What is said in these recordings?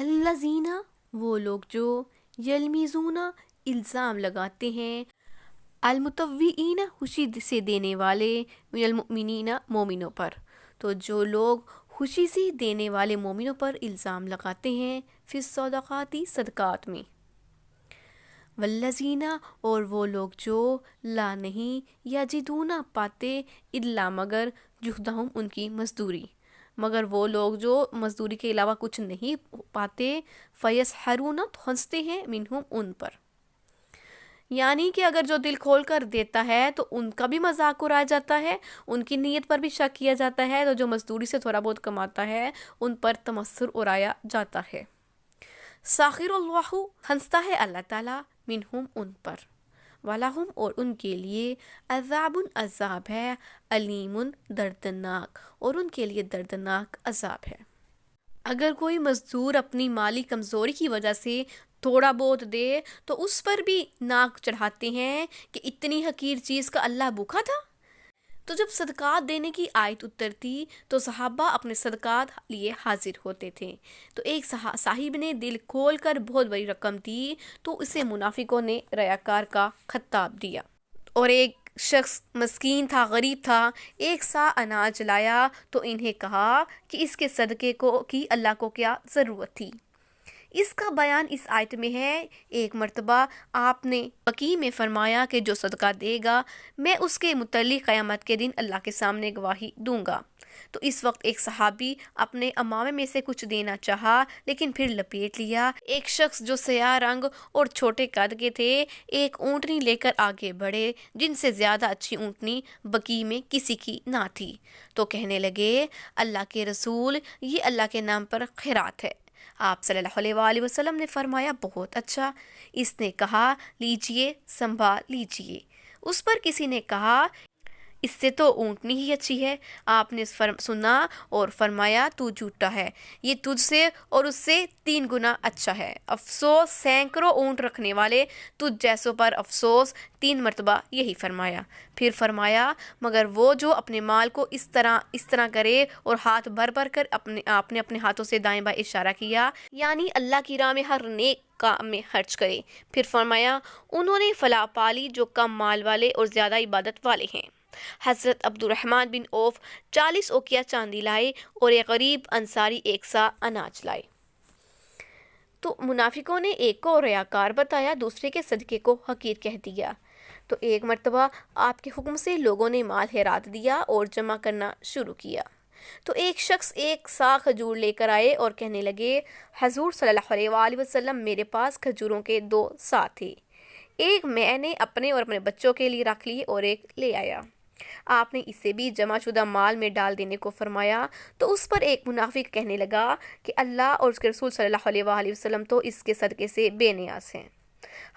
الذین وہ لوگ جو یلمیزون الزام لگاتے ہیں المتوئین خوشی سے دینے والے من المؤمنین مومنوں پر، تو جو لوگ خوشی سے دینے والے مومنوں پر الزام لگاتے ہیں فی الصدقات صدقات میں، والذین اور وہ لوگ جو لا نہیں یجدون پاتے الا مگر جہدہم ان کی مزدوری، مگر وہ لوگ جو مزدوری کے علاوہ کچھ نہیں پاتے فیسحرون ہنستے ہیں منہم ان پر، یعنی کہ اگر جو دل کھول کر دیتا ہے تو ان کا بھی مذاق اڑایا جاتا ہے، ان کی نیت پر بھی شک کیا جاتا ہے، تو جو مزدوری سے تھوڑا بہت کماتا ہے ان پر تمسخر اڑایا جاتا ہے۔ ساخر اللہ ہنستا ہے اللہ تعالیٰ منہم ان پر، وَلَهُمْ اور ان کے لیے عذاب عذاب ہے، علیم دردناک اور ان کے لیے دردناک عذاب ہے۔ اگر کوئی مزدور اپنی مالی کمزوری کی وجہ سے تھوڑا بہت دے تو اس پر بھی ناک چڑھاتے ہیں کہ اتنی حقیر چیز کا اللہ بھوکا تھا۔ تو جب صدقات دینے کی آیت اترتی تو صحابہ اپنے صدقات لیے حاضر ہوتے تھے، تو ایک صاحب نے دل کھول کر بہت بڑی رقم دی تو اسے منافقوں نے ریاکار کا خطاب دیا، اور ایک شخص مسکین تھا، غریب تھا، ایک سا اناج لایا تو انہیں کہا کہ اس کے صدقے کی اللہ کو کیا ضرورت تھی۔ اس کا بیان اس آیت میں ہے۔ ایک مرتبہ آپ نے بقیع میں فرمایا کہ جو صدقہ دے گا میں اس کے متعلق قیامت کے دن اللہ کے سامنے گواہی دوں گا، تو اس وقت ایک صحابی اپنے امامے میں سے کچھ دینا چاہا لیکن پھر لپیٹ لیا۔ ایک شخص جو سیاہ رنگ اور چھوٹے قد کے تھے ایک اونٹنی لے کر آگے بڑھے، جن سے زیادہ اچھی اونٹنی بقیع میں کسی کی نہ تھی، تو کہنے لگے اللہ کے رسول یہ اللہ کے نام پر خیرات ہے۔ آپ صلی اللہ علیہ وآلہ وسلم نے فرمایا بہت اچھا۔ اس نے کہا لیجئے سنبھال لیجئے۔ اس پر کسی نے کہا اس سے تو اونٹنی ہی اچھی ہے۔ آپ نے سنا اور فرمایا تو جھوٹا ہے، یہ تجھ سے اور اس سے 3 گنا اچھا ہے۔ افسوس سینکڑوں اونٹ رکھنے والے تجھ جیسوں پر افسوس، 3 مرتبہ یہی فرمایا۔ پھر فرمایا مگر وہ جو اپنے مال کو اس طرح کرے اور ہاتھ بھر کر آپ نے اپنے ہاتھوں سے دائیں بائیں اشارہ کیا، یعنی اللہ کی راہ میں ہر نیک کام میں خرچ کرے۔ پھر فرمایا انہوں نے فلاح پالی جو کم مال والے اور زیادہ عبادت والے ہیں۔ حضرت عبد الرحمن بن عوف 40 اوقیہ چاندی لائے اور ایک غریب انصاری 1 سا اناج لائے۔ تو منافقوں نے ایک کو ریاکار بتایا، دوسرے کے صدقے کو حقیر کہہ دیا۔ تو ایک مرتبہ آپ کے حکم سے لوگوں نے مال ہیرات دیا اور جمع کرنا شروع کیا، تو ایک شخص 1 سا کھجور لے کر آئے اور کہنے لگے حضور صلی اللہ علیہ وآلہ وسلم میرے پاس کھجوروں کے 2 سا تھے، ایک میں نے اپنے اور اپنے بچوں کے لیے رکھ لی اور ایک لے آیا۔ آپ نے اسے بھی جمع شدہ مال میں ڈال دینے کو فرمایا، تو اس پر ایک منافق کہنے لگا کہ اللہ اور اس کے رسول صلی اللہ علیہ وآلہ وسلم تو اس کے صدقے سے بے نیاز ہیں۔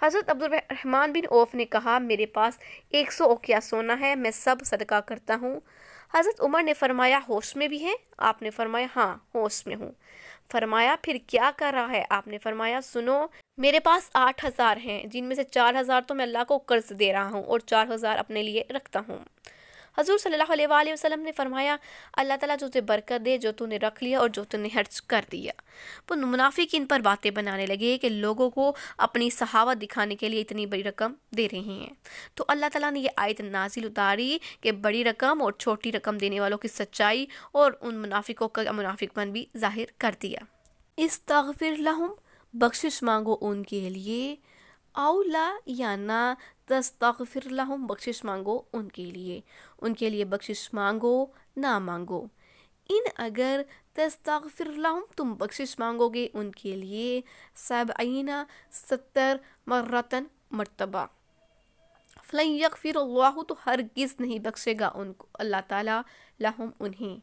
حضرت عبد الرحمن بن عوف نے کہا میرے پاس 100 اوقیہ سونا ہے، میں سب صدقہ کرتا ہوں۔ حضرت عمر نے فرمایا ہوش میں بھی ہے؟ آپ نے فرمایا ہاں ہوش میں ہوں۔ فرمایا پھر کیا کر رہا ہے؟ آپ نے فرمایا سنو میرے پاس 8000 ہیں، جن میں سے 4000 تو میں اللہ کو قرض دے رہا ہوں اور 4000 اپنے لیے رکھتا ہوں۔ حضور صلی اللہ علیہ وآلہ وسلم نے فرمایا اللہ تعالیٰ تجھے برکت دے جو تو نے رکھ لیا اور جو تو نے خرچ کر دیا۔ وہ منافق ان پر باتیں بنانے لگے کہ لوگوں کو اپنی سخاوت دکھانے کے لیے اتنی بڑی رقم دے رہے ہیں، تو اللہ تعالیٰ نے یہ آیت نازل اتاری کہ بڑی رقم اور چھوٹی رقم دینے والوں کی سچائی اور ان منافقوں کا منافق پن بھی ظاہر کر دیا۔ استغفر لہم بخشش مانگو ان کے لیے، اولا یا نہ تستغفر لہم بخشش مانگو ان کے لیے بخشش مانگو نہ مانگو، ان اگر تستغفر لہم تم بخشش مانگو گے ان کے لیے 70 مرتن مرتبہ، فلن یغفر اللہ تو ہرگز نہیں بخشے گا ان کو اللہ تعالیٰ لہم انہیں،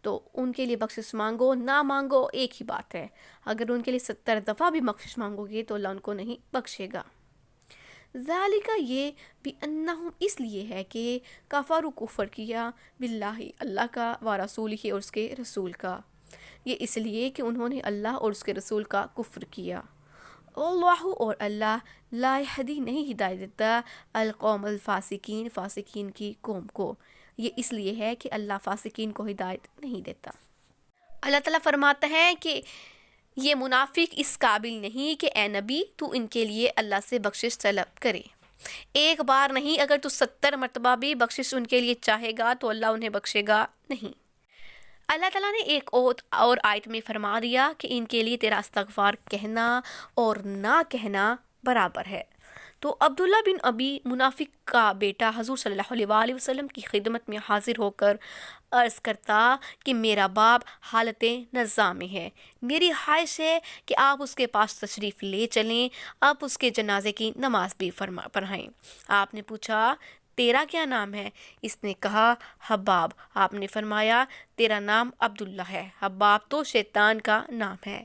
تو ان کے لیے بخشش مانگو نہ مانگو ایک ہی بات ہے، اگر ان کے لیے 70 دفعہ بھی بخشش مانگو گے تو اللہ ان کو نہیں بخشے گا۔ ذالک یہ بانہم اس لیے ہے کہ کفروا کفر کیا باللہ اللہ کا و رسولہ اور اس کے رسول کا، یہ اس لیے کہ انہوں نے اللہ اور اس کے رسول کا کفر کیا۔ اللہ اور اللہ لا یہدی نہیں ہدایت دیتا القوم الفاسقین فاسقین کی قوم کو، یہ اس لیے ہے کہ اللہ فاسقین کو ہدایت نہیں دیتا۔ اللہ تعالیٰ فرماتا ہے کہ یہ منافق اس قابل نہیں کہ اے نبی تو ان کے لیے اللہ سے بخشش طلب کرے۔ ایک بار نہیں، اگر تو 70 مرتبہ بھی بخشش ان کے لیے چاہے گا تو اللہ انہیں بخشے گا نہیں۔ اللہ تعالیٰ نے ایک اور آیت میں فرما دیا کہ ان کے لیے تیرا استغفار کہنا اور نہ کہنا برابر ہے۔ تو عبداللہ بن ابی منافق کا بیٹا حضور صلی اللہ علیہ وآلہ وسلم کی خدمت میں حاضر ہو کر عرض کرتا کہ میرا باپ حالت نزا میں ہے، میری خواہش ہے کہ آپ اس کے پاس تشریف لے چلیں، آپ اس کے جنازے کی نماز بھی پڑھائیں۔ آپ نے پوچھا تیرا کیا نام ہے؟ اس نے کہا حباب۔ آپ نے فرمایا تیرا نام عبداللہ ہے، حباب تو شیطان کا نام ہے۔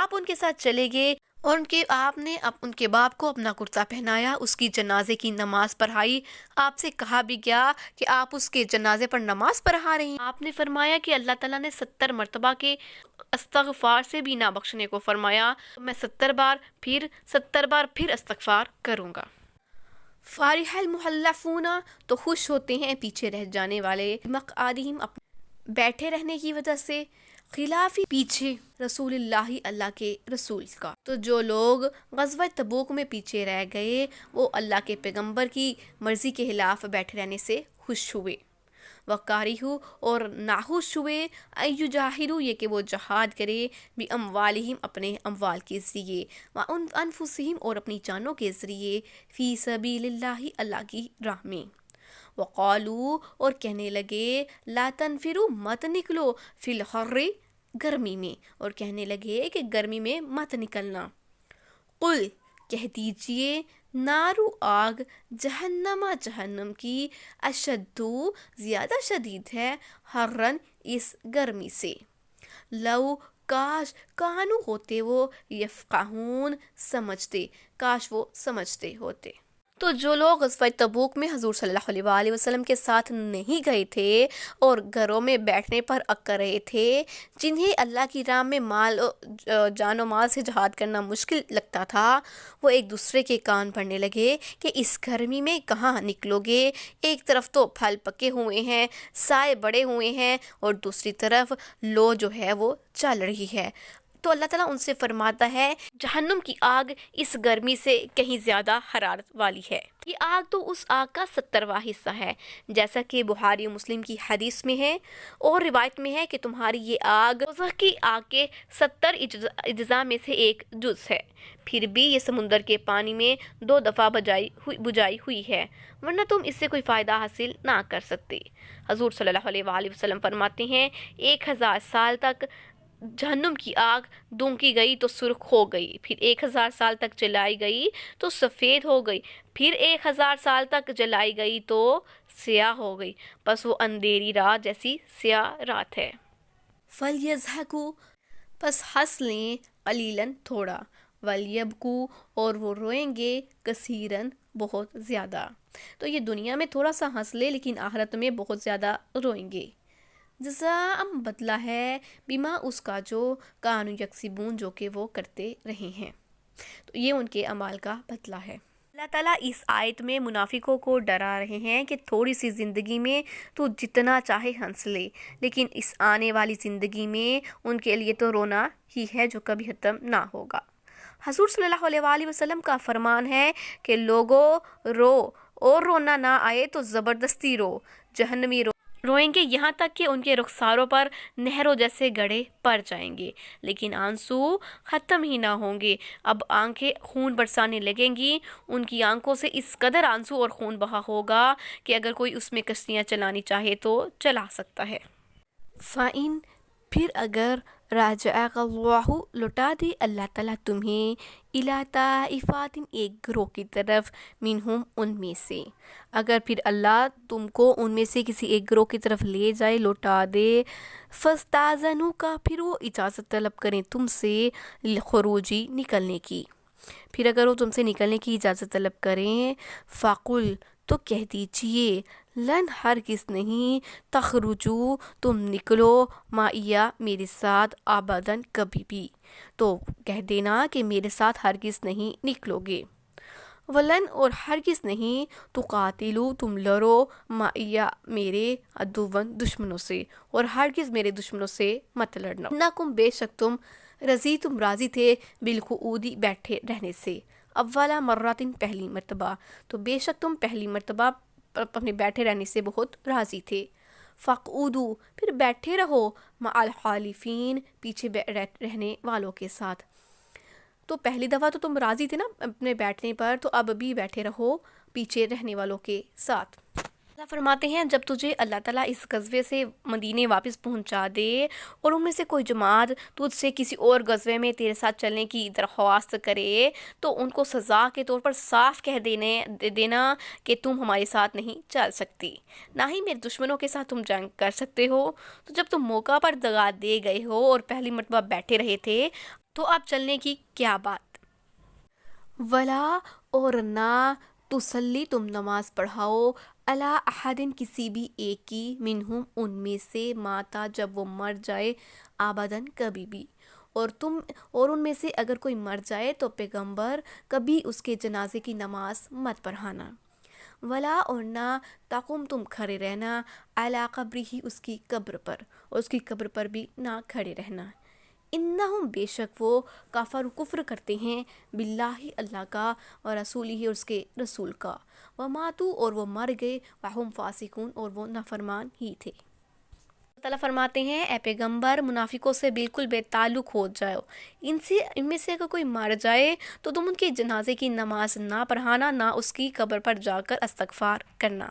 آپ ان کے ساتھ چلے گئے اور آپ نے ان کے باپ کو اپنا کرتا پہنایا، اس کی جنازے کی نماز پڑھائی۔ آپ سے کہا بھی گیا کہ آپ اس کے جنازے پر نماز پڑھا رہے ہیں۔ آپ نے فرمایا کہ اللہ تعالیٰ نے 70 مرتبہ کے استغفار سے بھی نہ بخشنے کو فرمایا، میں 70 بار پھر استغفار کروں گا۔ فارح المحلفون تو خوش ہوتے ہیں پیچھے رہ جانے والے، مقعدہم بیٹھے رہنے کی وجہ سے، خلافی پیچھے رسول اللہ کے رسول کا۔ تو جو لوگ غزوہ تبوک میں پیچھے رہ گئے وہ اللہ کے پیغمبر کی مرضی کے خلاف بیٹھے رہنے سے خوش ہوئے۔ وَقَارِحُ اور ناخوش ہوئے، اَيُّجَاهِدُ یہ کہ وہ جہاد کرے، بِأَمْوَالِهِمْ اپنے اموال کے ذریعے، وَأَنفُسِهِمْ اور اپنی جانوں کے ذریعے، فی سبیل اللہ اللہ کی راہ میں۔ وقالو اور کہنے لگے لا تنفروا مت نکلو فی الحر گرمی میں، اور کہنے لگے کہ گرمی میں مت نکلنا۔ قل کہہ دیجئے نارو آگ جہنم جہنم کی، اشدو زیادہ شدید ہے، حرن اس گرمی سے، لو کاش کانو ہوتے وہ، یفقہون سمجھتے، کاش وہ سمجھتے ہوتے۔ تو جو لوگ غزوہ تبوک میں حضور صلی اللہ علیہ وآلہ وسلم کے ساتھ نہیں گئے تھے اور گھروں میں بیٹھنے پر اکڑ رہے تھے، جنہیں اللہ کی راہ میں جان و مال سے جہاد کرنا مشکل لگتا تھا، وہ ایک دوسرے کے کان پڑنے لگے کہ اس گرمی میں کہاں نکلو گے؟ ایک طرف تو پھل پکے ہوئے ہیں، سائے بڑے ہوئے ہیں، اور دوسری طرف لو جو ہے وہ چل رہی ہے۔ تو اللہ تعالیٰ ان سے فرماتا ہے جہنم کی آگ اس گرمی سے کہیں زیادہ حرارت والی ہے۔ یہ آگ تو اس آگ کا 70واں حصہ ہے، جیسا کہ بخاری و مسلم کی حدیث میں ہے، اور روایت میں ہے کہ تمہاری یہ آگ دوزخ کی آگ کے 70 اجزاء میں سے ایک جز ہے، پھر بھی یہ سمندر کے پانی میں 2 دفعہ بجھائی ہوئی ہے، ورنہ تم اس سے کوئی فائدہ حاصل نہ کر سکتے۔ حضور صلی اللہ علیہ وآلہ وسلم فرماتے ہیں 1000 سال تک جہنم کی آگ دھونکی گئی تو سرخ ہو گئی، پھر 1000 سال تک جلائی گئی تو سفید ہو گئی، پھر 1000 سال تک جلائی گئی تو سیاہ ہو گئی، بس وہ اندھیری رات جیسی سیاہ رات ہے۔ فَلْيَضْحَكُوا پس ہنس لیں، قلیلاً تھوڑا، وَلْيَبْكُوا اور وہ روئیں گے، کثیراً بہت زیادہ۔ تو یہ دنیا میں تھوڑا سا ہنس لے لیکن آخرت میں بہت زیادہ روئیں گے۔ جزاء بدلہ ہے، بما اس کا جو کانو یکسبون جو کہ وہ کرتے رہے ہیں، تو یہ ان کے اعمال کا بدلہ ہے۔ اللہ تعالیٰ اس آیت میں منافقوں کو ڈرا رہے ہیں کہ تھوڑی سی زندگی میں تو جتنا چاہے ہنس لے، لیکن اس آنے والی زندگی میں ان کے لیے تو رونا ہی ہے جو کبھی ختم نہ ہوگا۔ حضور صلی اللہ علیہ وآلہ وسلم کا فرمان ہے کہ لوگوں رو، اور رونا نہ آئے تو زبردستی رو، جہنمی روئیں گے یہاں تک کہ ان کے رخساروں پر نہروں جیسے گڑھے پڑ جائیں گے، لیکن آنسو ختم ہی نہ ہوں گے۔ اب آنکھیں خون برسانے لگیں گی، ان کی آنکھوں سے اس قدر آنسو اور خون بہا ہوگا کہ اگر کوئی اس میں کشتیاں چلانی چاہے تو چلا سکتا ہے۔ فَإِن پھر اگر راجعَكَ اللَّهُ لوٹا دے اللہ تعالیٰ تمہیں اِلَىٰ طَائِفَةٍ ایک گروہ کی طرف، منہم ان میں سے، اگر پھر اللہ تم کو ان میں سے کسی ایک گروہ کی طرف لے جائے، لوٹا دے، فَاسْتَأْذَنُوكَ پھر وہ اجازت طلب کریں تم سے، لِلْخُرُوجِ نکلنے کی، پھر اگر وہ تم سے نکلنے کی اجازت طلب کریں، فَقُلْ تو کہہ دیجئے لن ہرگز نہیں، تخرجو تم نکلو، معیہ میرے ساتھ، ابداً کبھی بھی، تو کہہ دینا کہ میرے ساتھ ہرگز نہیں نکلو گے۔ ولن اور ہرگز نہیں، تقاتلو تم لڑو، معیہ میرے، عدوًا دشمنوں سے، اور ہرگز میرے دشمنوں سے مت لڑنا، انکم بے شک تم، رضی تم راضی تھے بالقعودی بیٹھے رہنے سے، اولا مراتن پہلی مرتبہ، تو بے شک تم پہلی مرتبہ اپنے بیٹھے رہنے سے بہت راضی تھے۔ فقعودو پھر بیٹھے رہو، مع الحالفین پیچھے رہنے والوں کے ساتھ۔ تو پہلی دفعہ تو تم راضی تھے نا اپنے بیٹھنے پر، تو اب بھی بیٹھے رہو پیچھے رہنے والوں کے ساتھ۔ اللہ فرماتے ہیں جب تجھے اللہ تعالیٰ اس غزوے سے مدینے واپس پہنچا دے اور ان میں سے کوئی جماعت تجھ سے کسی اور غزوے میں تیرے ساتھ چلنے کی درخواست کرے تو ان کو سزا کے طور پر صاف کہہ دینا کہ تم ہمارے ساتھ نہیں چل سکتی، نہ ہی میرے دشمنوں کے ساتھ تم جنگ کر سکتے ہو۔ تو جب تم موقع پر دگا دے گئے ہو اور پہلی مرتبہ بیٹھے رہے تھے تو اب چلنے کی کیا بات؟ ولا اور نہ تسلی تم نماز پڑھاؤ علی احدن کسی بھی ایک کی، منہم ان میں سے، ماتا جب وہ مر جائے، آبادن کبھی بھی، اور ان میں سے اگر کوئی مر جائے تو پیغمبر کبھی اس کے جنازے کی نماز مت پڑھانا۔ ولا اور نہ تقم تم کھڑے رہنا علی قبری ہی اس کی قبر پر، اور اس کی قبر پر بھی نہ کھڑے رہنا۔ انہم بے شک وہ کفر کرتے ہیں باللہ اللہ کا، اور رسول ہی اور اس کے رسول کا، وماتو اور وہ مر گئے، وہم فاسقون اور وہ نافرمان ہی تھے۔ اللہ تعالیٰ فرماتے ہیں اے پیغمبر منافقوں سے بالکل بے تعلق ہو جاؤ، ان میں سے اگر کوئی مر جائے تو تم ان کے جنازے کی نماز نہ پڑھانا، نہ اس کی قبر پر جا کر استغفار کرنا،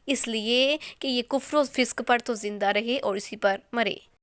اس لیے کہ یہ کفر و فسق پر تو زندہ رہے اور اسی پر مرے۔